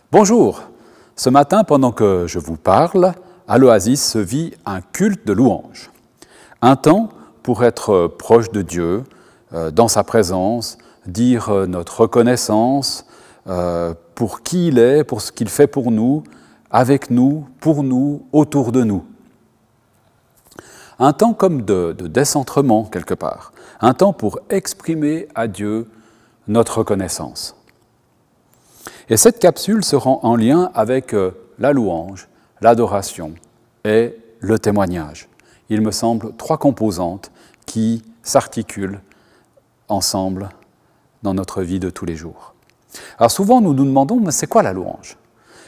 Bonjour, ce matin, pendant que je vous parle, à l'Oasis se vit un culte de louange. Un temps pour être proche de Dieu, dans sa présence, dire notre reconnaissance pour qui il est, pour ce qu'il fait pour nous, avec nous, pour nous, autour de nous. Un temps comme de décentrement quelque part, un temps pour exprimer à Dieu notre reconnaissance. Et cette capsule se rend en lien avec la louange, l'adoration et le témoignage. Il me semble 3 composantes qui s'articulent ensemble dans notre vie de tous les jours. Alors souvent nous nous demandons, mais c'est quoi la louange ?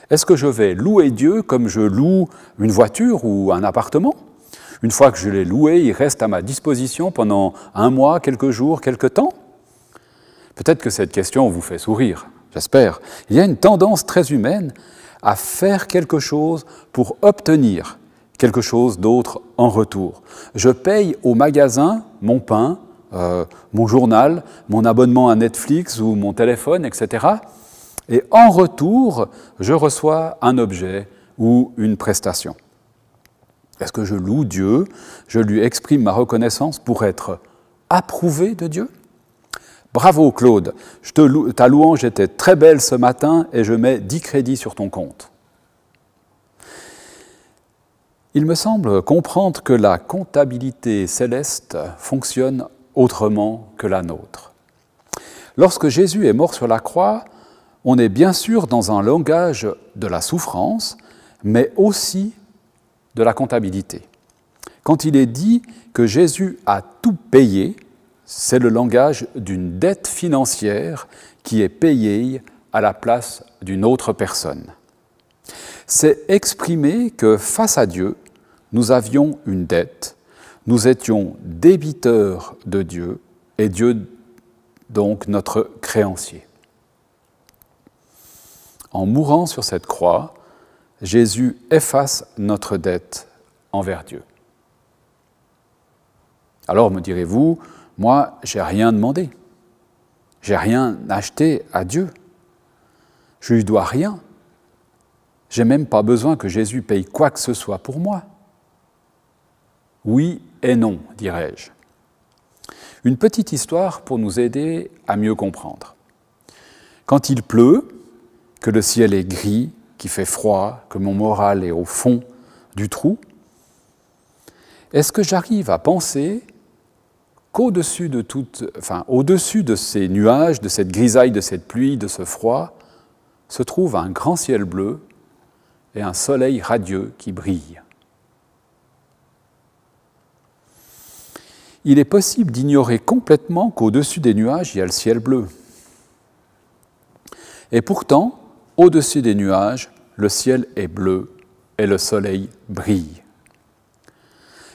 Est-ce que je vais louer Dieu comme je loue une voiture ou un appartement ? Une fois que je l'ai loué, il reste à ma disposition pendant 1 mois, quelques jours, quelques temps ? Peut-être que cette question vous fait sourire, j'espère. Il y a une tendance très humaine à faire quelque chose pour obtenir quelque chose d'autre en retour. Je paye au magasin mon pain, mon journal, mon abonnement à Netflix ou mon téléphone, etc. Et en retour, je reçois un objet ou une prestation. Est-ce que je loue Dieu ? Je lui exprime ma reconnaissance pour être approuvé de Dieu ? Bravo Claude, ta louange était très belle ce matin et je mets 10 crédits sur ton compte. Il me semble comprendre que la comptabilité céleste fonctionne autrement que la nôtre. Lorsque Jésus est mort sur la croix, on est bien sûr dans un langage de la souffrance, mais aussi de la comptabilité. Quand il est dit que Jésus a tout payé, c'est le langage d'une dette financière qui est payée à la place d'une autre personne. C'est exprimer que face à Dieu, nous avions une dette, nous étions débiteurs de Dieu et Dieu donc notre créancier. En mourant sur cette croix, Jésus efface notre dette envers Dieu. Alors me direz-vous, moi, j'ai rien demandé, j'ai rien acheté à Dieu, je lui dois rien. J'ai même pas besoin que Jésus paye quoi que ce soit pour moi. Oui et non, dirais-je. Une petite histoire pour nous aider à mieux comprendre. Quand il pleut, que le ciel est gris, qu'il fait froid, que mon moral est au fond du trou, est-ce que j'arrive à penser qu'au-dessus au-dessus de ces nuages, de cette grisaille, de cette pluie, de ce froid, se trouve un grand ciel bleu et un soleil radieux qui brille. Il est possible d'ignorer complètement qu'au-dessus des nuages, il y a le ciel bleu. Et pourtant, au-dessus des nuages, le ciel est bleu et le soleil brille.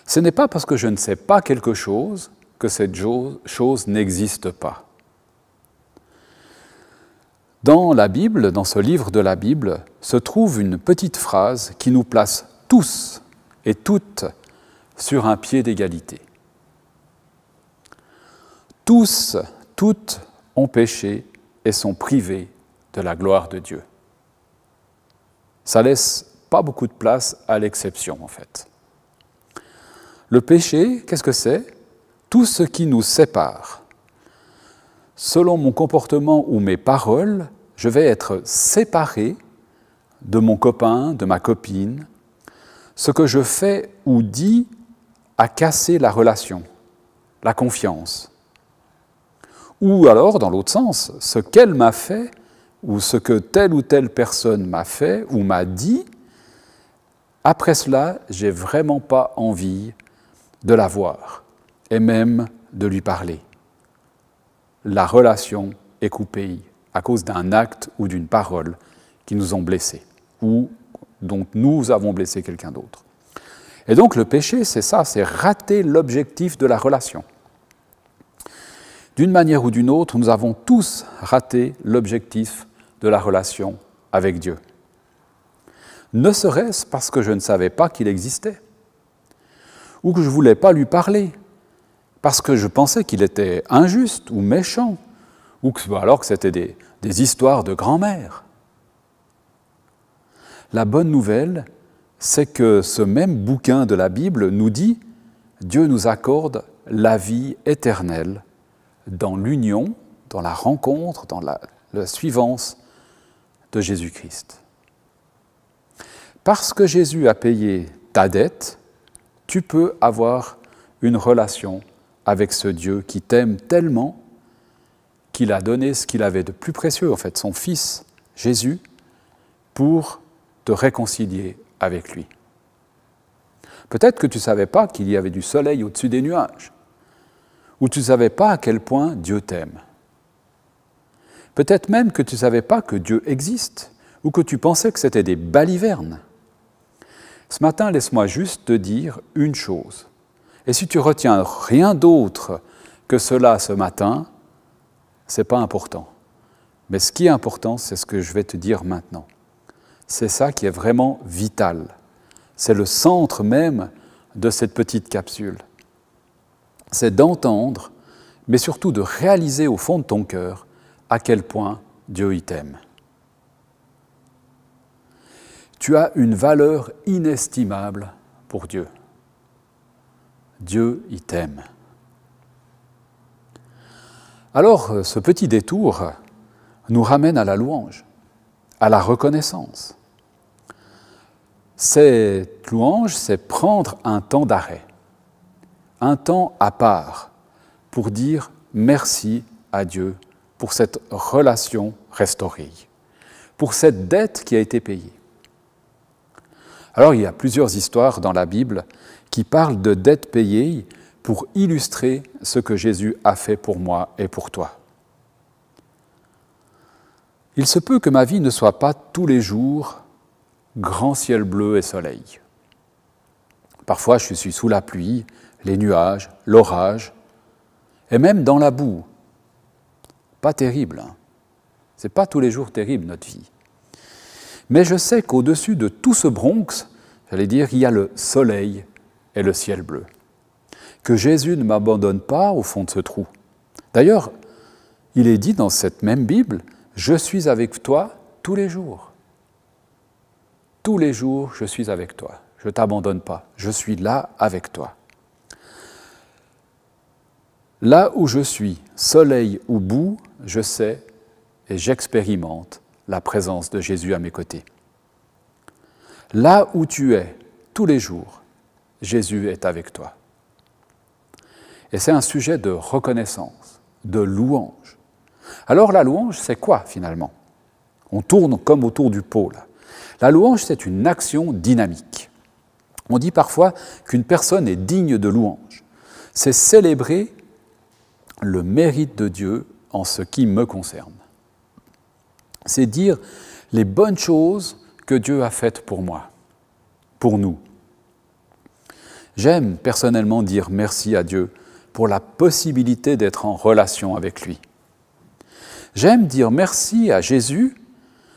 Ce n'est pas parce que je ne sais pas quelque chose que cette chose n'existe pas. Dans la Bible, dans ce livre de la Bible, se trouve une petite phrase qui nous place tous et toutes sur un pied d'égalité. Tous, toutes ont péché et sont privés de la gloire de Dieu. Ça laisse pas beaucoup de place à l'exception, en fait. Le péché, qu'est-ce que c'est ? Tout ce qui nous sépare. Selon mon comportement ou mes paroles, je vais être séparé de mon copain, de ma copine. Ce que je fais ou dis a cassé la relation, la confiance. Ou alors, dans l'autre sens, ce qu'elle m'a fait ou ce que telle ou telle personne m'a fait ou m'a dit, après cela, j'ai vraiment pas envie de la voir et même de lui parler. La relation est coupée à cause d'un acte ou d'une parole qui nous ont blessés ou dont nous avons blessé quelqu'un d'autre. Et donc le péché, c'est ça, c'est rater l'objectif de la relation. D'une manière ou d'une autre, nous avons tous raté l'objectif de la relation avec Dieu. Ne serait-ce parce que je ne savais pas qu'il existait, ou que je ne voulais pas lui parler, parce que je pensais qu'il était injuste ou méchant, ou alors que c'était des histoires de grand-mère. La bonne nouvelle, c'est que ce même bouquin de la Bible nous dit « Dieu nous accorde la vie éternelle dans l'union, dans la rencontre, dans la suivance de Jésus-Christ. » Parce que Jésus a payé ta dette, tu peux avoir une relation avec ce Dieu qui t'aime tellement qu'il a donné ce qu'il avait de plus précieux, en fait, son Fils, Jésus, pour te réconcilier avec lui. Peut-être que tu ne savais pas qu'il y avait du soleil au-dessus des nuages, ou tu ne savais pas à quel point Dieu t'aime. Peut-être même que tu ne savais pas que Dieu existe, ou que tu pensais que c'était des balivernes. Ce matin, laisse-moi juste te dire une chose. Et si tu retiens rien d'autre que cela ce matin, ce n'est pas important. Mais ce qui est important, c'est ce que je vais te dire maintenant. C'est ça qui est vraiment vital. C'est le centre même de cette petite capsule. C'est d'entendre, mais surtout de réaliser au fond de ton cœur à quel point Dieu t'aime. Tu as une valeur inestimable pour Dieu. Dieu t'aime. Alors, ce petit détour nous ramène à la louange, à la reconnaissance. Cette louange, c'est prendre un temps d'arrêt, un temps à part, pour dire merci à Dieu pour cette relation restaurée, pour cette dette qui a été payée. Alors, il y a plusieurs histoires dans la Bible qui parlent de dettes payées pour illustrer ce que Jésus a fait pour moi et pour toi. Il se peut que ma vie ne soit pas tous les jours grand ciel bleu et soleil. Parfois, je suis sous la pluie, les nuages, l'orage, et même dans la boue. Pas terrible, hein. C'est pas tous les jours terrible, notre vie. Mais je sais qu'au-dessus de tout ce Bronx, j'allais dire, il y a le soleil et le ciel bleu. Que Jésus ne m'abandonne pas au fond de ce trou. D'ailleurs, il est dit dans cette même Bible, « Je suis avec toi tous les jours. Tous les jours, je suis avec toi. Je ne t'abandonne pas. Je suis là avec toi. » Là où je suis, soleil ou boue, je sais et j'expérimente la présence de Jésus à mes côtés. Là où tu es, tous les jours, Jésus est avec toi. Et c'est un sujet de reconnaissance, de louange. Alors la louange, c'est quoi finalement? On tourne comme autour du pot là. La louange, c'est une action dynamique. On dit parfois qu'une personne est digne de louange. C'est célébrer le mérite de Dieu en ce qui me concerne. C'est dire les bonnes choses que Dieu a faites pour moi, pour nous. J'aime personnellement dire merci à Dieu pour la possibilité d'être en relation avec lui. J'aime dire merci à Jésus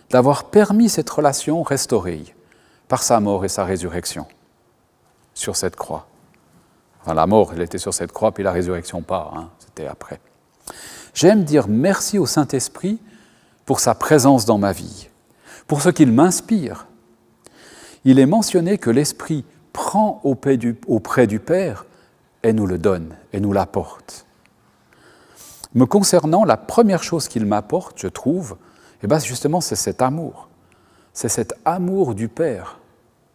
d'avoir permis cette relation restaurée par sa mort et sa résurrection sur cette croix. Enfin, la mort, elle était sur cette croix, puis la résurrection pas, hein, c'était après. J'aime dire merci au Saint-Esprit pour sa présence dans ma vie, pour ce qu'il m'inspire. Il est mentionné que l'Esprit prend auprès du Père et nous le donne, et nous l'apporte. Me concernant, la première chose qu'il m'apporte, je trouve, justement, c'est cet amour. C'est cet amour du Père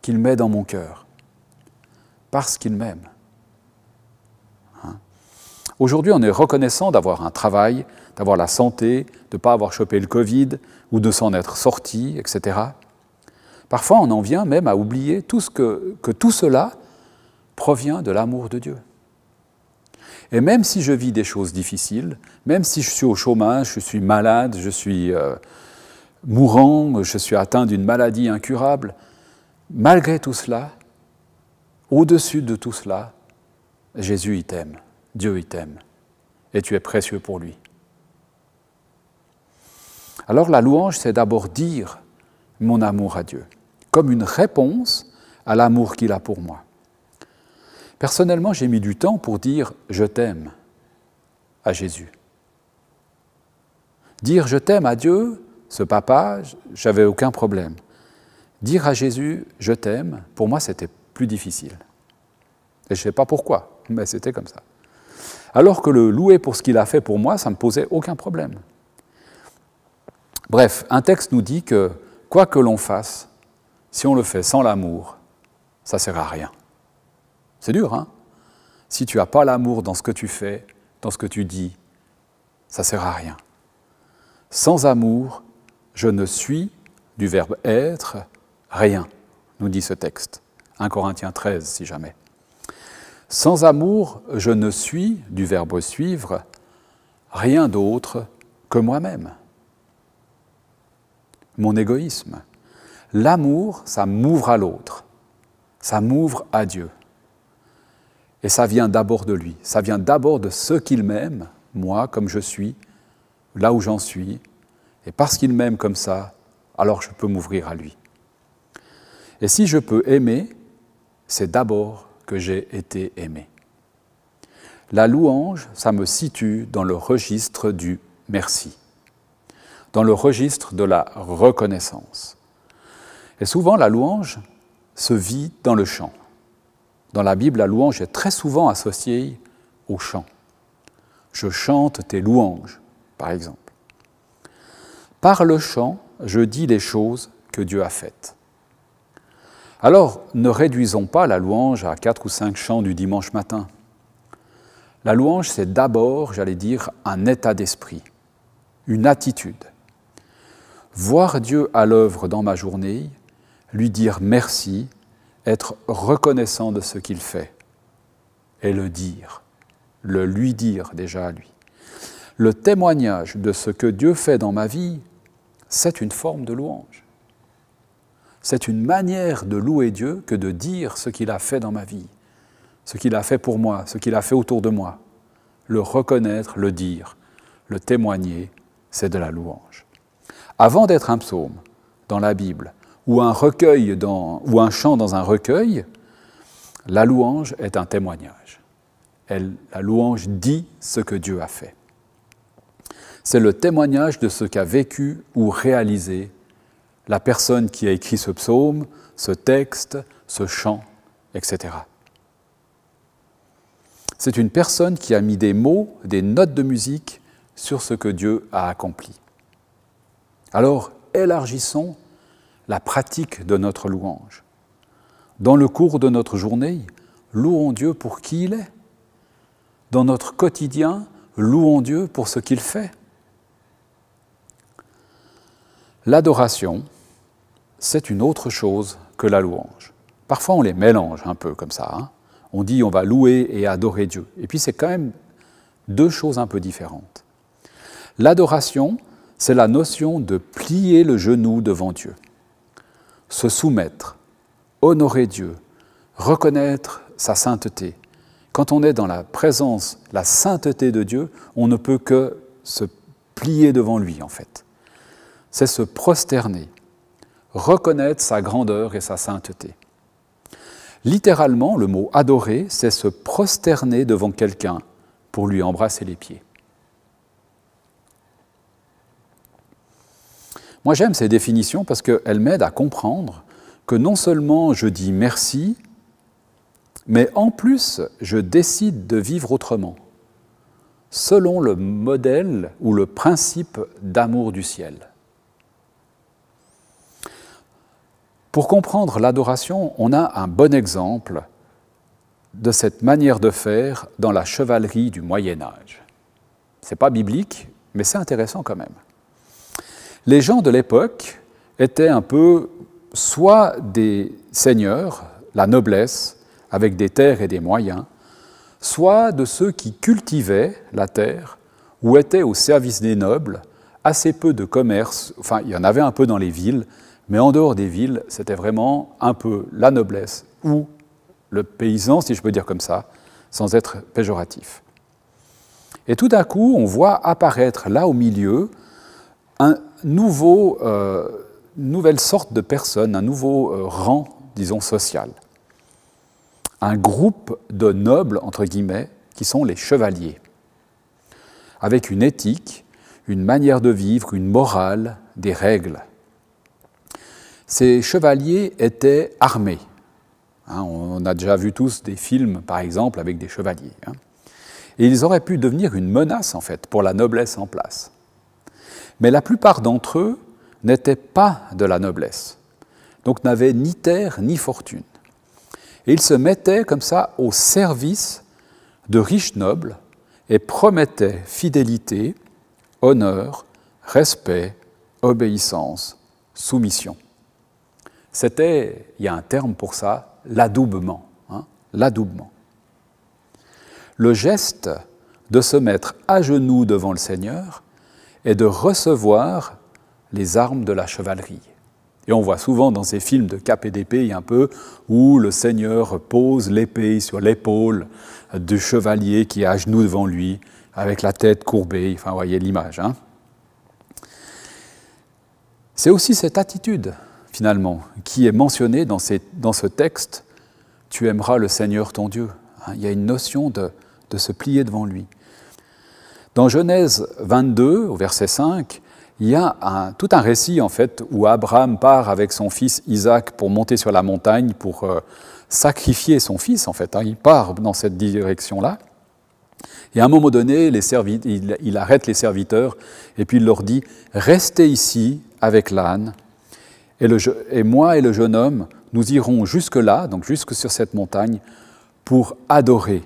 qu'il met dans mon cœur, parce qu'il m'aime. Aujourd'hui, on est reconnaissant d'avoir un travail, d'avoir la santé, de ne pas avoir chopé le Covid ou de s'en être sorti, etc. Parfois, on en vient même à oublier que tout cela provient de l'amour de Dieu. Et même si je vis des choses difficiles, même si je suis au chômage, je suis malade, je suis mourant, je suis atteint d'une maladie incurable, malgré tout cela, au-dessus de tout cela, Jésus il t'aime, Dieu il t'aime, et tu es précieux pour lui. Alors la louange, c'est d'abord dire mon amour à Dieu, comme une réponse à l'amour qu'il a pour moi. Personnellement, j'ai mis du temps pour dire « je t'aime » à Jésus. Dire « je t'aime » à Dieu, ce papa, j'avais aucun problème. Dire à Jésus « je t'aime », pour moi, c'était plus difficile. Et je ne sais pas pourquoi, mais c'était comme ça. Alors que le louer pour ce qu'il a fait pour moi, ça ne me posait aucun problème. Bref, un texte nous dit que quoi que l'on fasse, si on le fait sans l'amour, ça ne sert à rien. C'est dur, hein? Si tu n'as pas l'amour dans ce que tu fais, dans ce que tu dis, ça ne sert à rien. Sans amour, je ne suis, du verbe être, rien, nous dit ce texte. 1 Corinthiens 13, si jamais. Sans amour, je ne suis, du verbe suivre, rien d'autre que moi-même. Mon égoïsme. L'amour, ça m'ouvre à l'autre, ça m'ouvre à Dieu. Et ça vient d'abord de lui, ça vient d'abord de ce qu'il m'aime, moi comme je suis, là où j'en suis, et parce qu'il m'aime comme ça, alors je peux m'ouvrir à lui. Et si je peux aimer, c'est d'abord que j'ai été aimé. La louange, ça me situe dans le registre du merci, dans le registre de la reconnaissance. Et souvent, la louange se vit dans le chant. Dans la Bible, la louange est très souvent associée au chant. Je chante tes louanges, par exemple. Par le chant, je dis les choses que Dieu a faites. Alors, ne réduisons pas la louange à 4 ou 5 chants du dimanche matin. La louange, c'est d'abord, j'allais dire, un état d'esprit, une attitude. Voir Dieu à l'œuvre dans ma journée, lui dire merci, être reconnaissant de ce qu'il fait, et le dire, le lui dire déjà à lui. Le témoignage de ce que Dieu fait dans ma vie, c'est une forme de louange. C'est une manière de louer Dieu que de dire ce qu'il a fait dans ma vie, ce qu'il a fait pour moi, ce qu'il a fait autour de moi. Le reconnaître, le dire, le témoigner, c'est de la louange. Avant d'être un psaume dans la Bible, ou un recueil ou un chant dans un recueil, la louange est un témoignage. La louange dit ce que Dieu a fait. C'est le témoignage de ce qu'a vécu ou réalisé la personne qui a écrit ce psaume, ce texte, ce chant, etc. C'est une personne qui a mis des mots, des notes de musique sur ce que Dieu a accompli. Alors, élargissons la pratique de notre louange. Dans le cours de notre journée, louons Dieu pour qui il est. Dans notre quotidien, louons Dieu pour ce qu'il fait. L'adoration, c'est une autre chose que la louange. Parfois, on les mélange un peu comme ça. Hein. On dit on va louer et adorer Dieu. Et puis, c'est quand même deux choses un peu différentes. L'adoration, c'est la notion de plier le genou devant Dieu. Se soumettre, honorer Dieu, reconnaître sa sainteté. Quand on est dans la présence, la sainteté de Dieu, on ne peut que se plier devant lui, en fait. C'est se prosterner, reconnaître sa grandeur et sa sainteté. Littéralement, le mot « adorer », c'est se prosterner devant quelqu'un pour lui embrasser les pieds. Moi, j'aime ces définitions parce qu'elles m'aident à comprendre que non seulement je dis merci, mais en plus, je décide de vivre autrement, selon le modèle ou le principe d'amour du ciel. Pour comprendre l'adoration, on a un bon exemple de cette manière de faire dans la chevalerie du Moyen-Âge. Ce n'est pas biblique, mais c'est intéressant quand même. Les gens de l'époque étaient un peu soit des seigneurs, la noblesse, avec des terres et des moyens, soit de ceux qui cultivaient la terre ou étaient au service des nobles, assez peu de commerce, enfin il y en avait un peu dans les villes, mais en dehors des villes, c'était vraiment un peu la noblesse ou le paysan, si je peux dire comme ça, sans être péjoratif. Et tout d'un coup, on voit apparaître là au milieu une nouvelle sorte de personne, un nouveau rang, disons, social. Un groupe de nobles, entre guillemets, qui sont les chevaliers, avec une éthique, une manière de vivre, une morale, des règles. ces chevaliers étaient armés. On a déjà vu tous des films, par exemple, avec des chevaliers. Et ils auraient pu devenir une menace, en fait, pour la noblesse en place. Mais la plupart d'entre eux n'étaient pas de la noblesse, donc n'avaient ni terre ni fortune. Et ils se mettaient comme ça au service de riches nobles et promettaient fidélité, honneur, respect, obéissance, soumission. C'était, il y a un terme pour ça, l'adoubement. L'adoubement. Le geste de se mettre à genoux devant le Seigneur et de recevoir les armes de la chevalerie. Et on voit souvent dans ces films de cap et d'épée un peu où le Seigneur pose l'épée sur l'épaule du chevalier qui est à genoux devant lui, avec la tête courbée. Enfin, vous voyez l'image. C'est aussi cette attitude, finalement, qui est mentionnée dans ce texte. Tu aimeras le Seigneur ton Dieu. Il y a une notion de se plier devant lui. Dans Genèse 22, au verset 5, il y a tout un récit, en fait, où Abraham part avec son fils Isaac pour monter sur la montagne, pour sacrifier son fils, en fait. Il part dans cette direction-là. Et à un moment donné, il arrête les serviteurs, et puis il leur dit « Restez ici avec l'âne, et moi et le jeune homme, nous irons jusque-là, donc jusque sur cette montagne, pour adorer,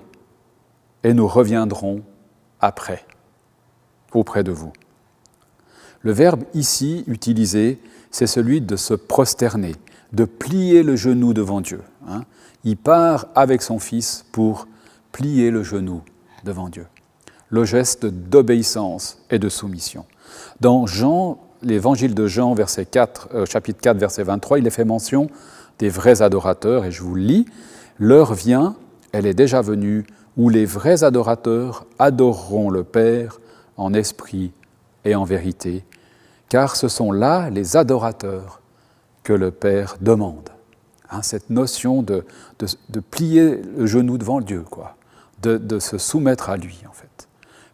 et nous reviendrons après, auprès de vous. » Le verbe ici utilisé, c'est celui de se prosterner, de plier le genou devant Dieu. Il part avec son fils pour plier le genou devant Dieu. Le geste d'obéissance et de soumission. Dans l'évangile de Jean, chapitre 4, verset 23, il est fait mention des vrais adorateurs, et je vous le lis, « L'heure vient, elle est déjà venue, où les vrais adorateurs adoreront le Père en esprit et en vérité, car ce sont là les adorateurs que le Père demande. » Cette notion de plier le genou devant Dieu, de se soumettre à lui, en fait.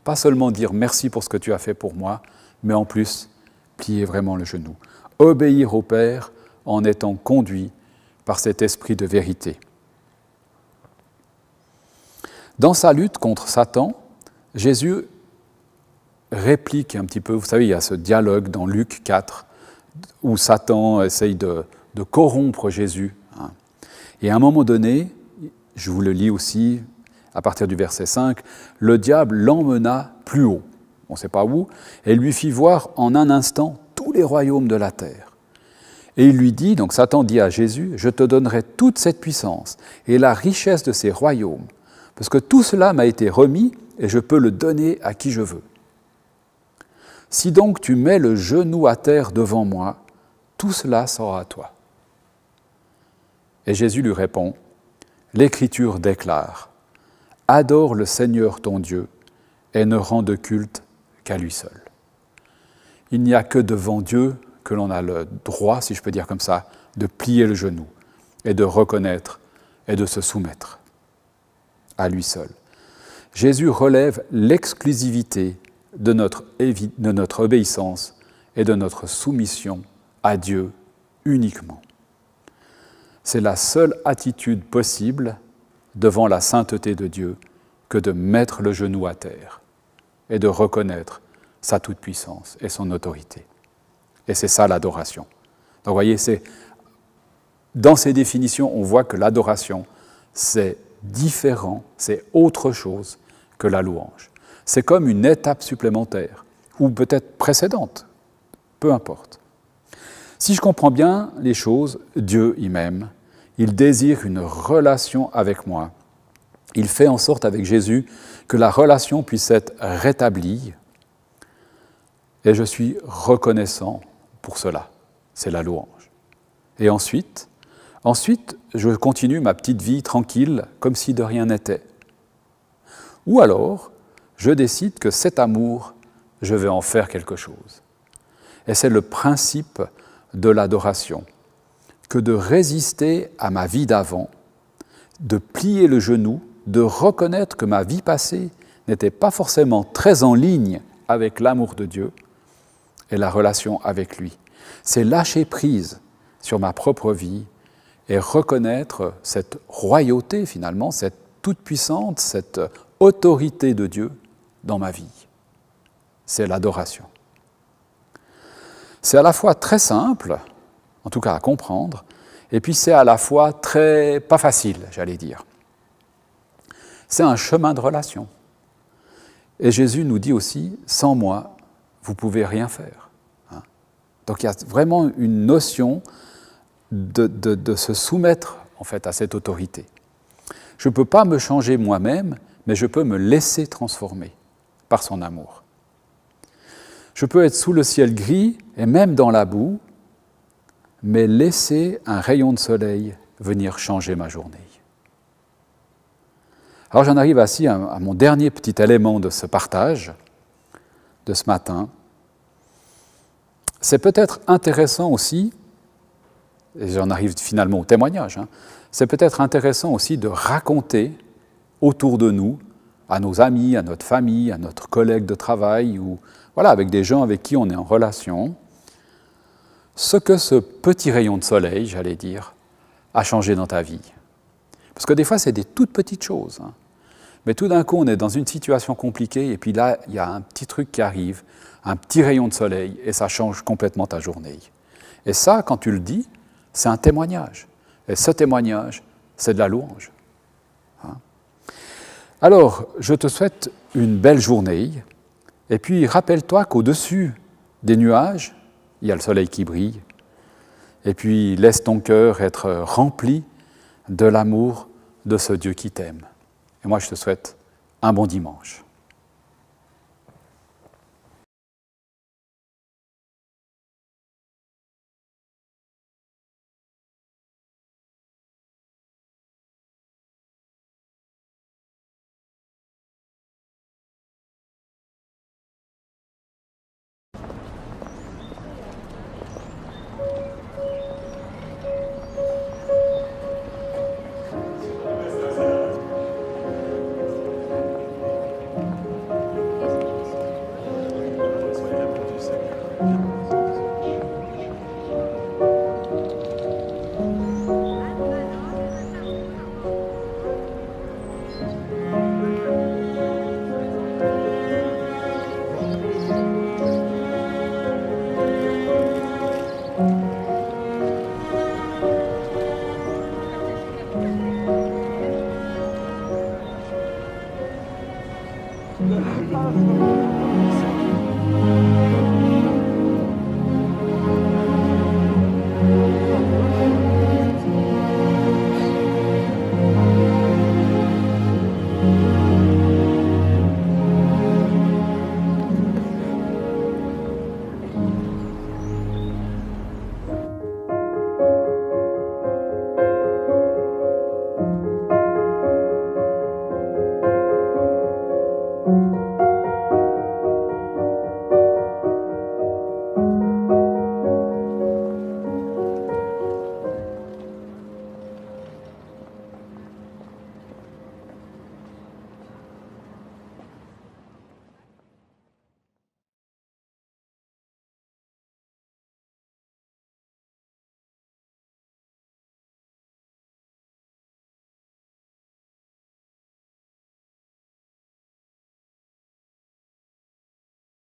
Pas seulement dire merci pour ce que tu as fait pour moi, mais en plus, plier vraiment le genou. Obéir au Père en étant conduit par cet esprit de vérité. Dans sa lutte contre Satan, Jésus réplique un petit peu, vous savez, il y a ce dialogue dans Luc 4, où Satan essaye de corrompre Jésus. Et à un moment donné, je vous le lis aussi, à partir du verset 5, le diable l'emmena plus haut, on ne sait pas où, et lui fit voir en un instant tous les royaumes de la terre. Et il lui dit, donc Satan dit à Jésus, « Je te donnerai toute cette puissance et la richesse de ces royaumes, parce que tout cela m'a été remis et je peux le donner à qui je veux. Si donc tu mets le genou à terre devant moi, tout cela sera à toi. » Et Jésus lui répond, « L'Écriture déclare, « Adore le Seigneur ton Dieu et ne rends de culte qu'à lui seul. » Il n'y a que devant Dieu que l'on a le droit, si je peux dire comme ça, de plier le genou et de reconnaître et de se soumettre à lui seul. Jésus relève l'exclusivité de notre obéissance et de notre soumission à Dieu uniquement. C'est la seule attitude possible devant la sainteté de Dieu que de mettre le genou à terre et de reconnaître sa toute-puissance et son autorité. Et c'est ça l'adoration. Donc vous voyez, dans ces définitions, on voit que l'adoration, c'est différent, c'est autre chose que la louange. C'est comme une étape supplémentaire, ou peut-être précédente, peu importe. Si je comprends bien les choses, Dieu, il m'aime, il désire une relation avec moi. Il fait en sorte avec Jésus que la relation puisse être rétablie, et je suis reconnaissant pour cela. C'est la louange. Et ensuite, je continue ma petite vie tranquille, comme si de rien n'était. Ou alors, je décide que cet amour, je vais en faire quelque chose. Et c'est le principe de l'adoration, que de résister à ma vie d'avant, de plier le genou, de reconnaître que ma vie passée n'était pas forcément très en ligne avec l'amour de Dieu et la relation avec lui. C'est lâcher prise, sur ma propre vie et reconnaître cette royauté finalement, cette toute-puissante, cette autorité de Dieu dans ma vie. C'est l'adoration. C'est à la fois très simple, en tout cas à comprendre, et puis c'est à la fois très pas facile, j'allais dire. C'est un chemin de relation. Et Jésus nous dit aussi, sans moi, vous ne pouvez rien faire. Donc il y a vraiment une notion de se soumettre en fait, à cette autorité. Je ne peux pas me changer moi-même, mais je peux me laisser transformer par son amour. Je peux être sous le ciel gris et même dans la boue, mais laisser un rayon de soleil venir changer ma journée. Alors j'en arrive ainsi à mon dernier petit élément de ce partage de ce matin. C'est peut-être intéressant aussi, et j'en arrive finalement au témoignage, c'est peut-être intéressant aussi de raconter autour de nous, à nos amis, à notre famille, à notre collègue de travail, ou voilà, avec des gens avec qui on est en relation, ce que ce petit rayon de soleil, j'allais dire, a changé dans ta vie. Parce que des fois, c'est des toutes petites choses. Mais tout d'un coup, on est dans une situation compliquée, et puis là, il y a un petit truc qui arrive, un petit rayon de soleil, et ça change complètement ta journée. Et ça, quand tu le dis, c'est un témoignage. Et ce témoignage, c'est de la louange. Alors, je te souhaite une belle journée, et puis rappelle-toi qu'au-dessus des nuages, il y a le soleil qui brille, et puis laisse ton cœur être rempli de l'amour de ce Dieu qui t'aime. Et moi, je te souhaite un bon dimanche. Thank you.